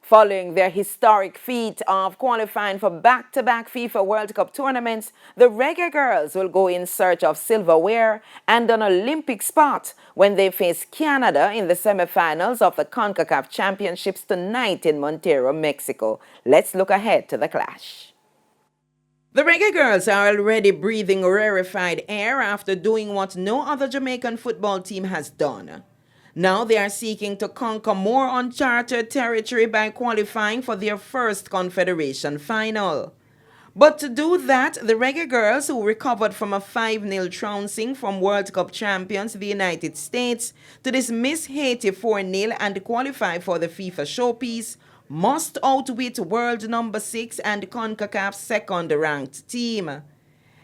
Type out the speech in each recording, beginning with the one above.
Following their historic feat of qualifying for back-to-back FIFA World Cup tournaments, the Reggae Girlz will go in search of silverware and an Olympic spot when they face Canada in the semi-finals of the CONCACAF Championships tonight in Montero, Mexico. Let's look ahead to the clash. The Reggae Girlz are already breathing rarefied air after doing what no other Jamaican football team has done. Now they are seeking to conquer more uncharted territory by qualifying for their first Confederation final. But to do that, the Reggae Girlz, who recovered from a 5-0 trouncing from World Cup champions the United States to dismiss Haiti 4-0 and qualify for the FIFA showpiece, must outwit world number 6 and CONCACAF's second-ranked team.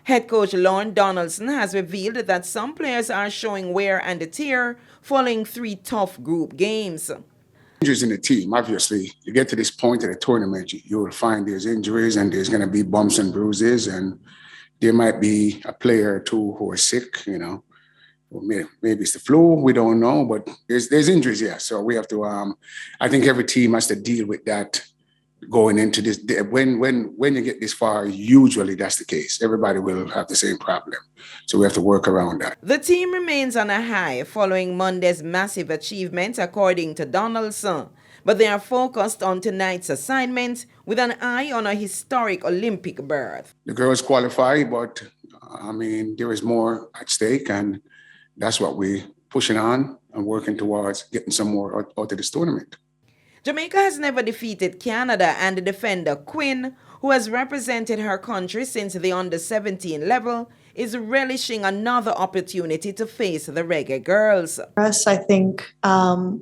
Head coach Lorne Donaldson has revealed that some players are showing wear and tear following 3 tough group games. Injuries in the team, obviously. You get to this point of the tournament, you will find there's injuries and there's going to be bumps and bruises, and there might be a player or two who are sick, or maybe it's the flu, we don't know, but there's injuries, yeah. So we have to, I think every team has to deal with that going into this. When you get this far, usually that's the case. Everybody will have the same problem. So we have to work around that. The team remains on a high following Monday's massive achievement, according to Donaldson. But they are focused on tonight's assignment with an eye on a historic Olympic berth. The girls qualify, but there is more at stake, and that's what we're pushing on and working towards, getting some more out of this tournament. Jamaica has never defeated Canada, and the defender Quinn, who has represented her country since the under-17 level, is relishing another opportunity to face the Reggae Girlz. For us, I think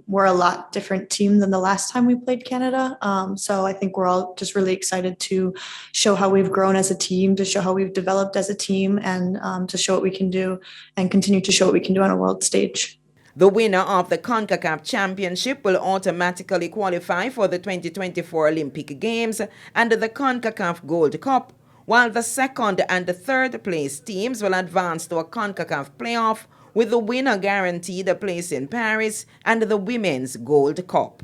we're a lot different team than the last time we played Canada. So I think we're all just really excited to show how we've grown as a team, to show how we've developed as a team, and to show what we can do and continue to show what we can do on a world stage. The winner of the CONCACAF Championship will automatically qualify for the 2024 Olympic Games and the CONCACAF Gold Cup, while the second and the third place teams will advance to a CONCACAF playoff, with the winner guaranteed a place in Paris and the Women's Gold Cup.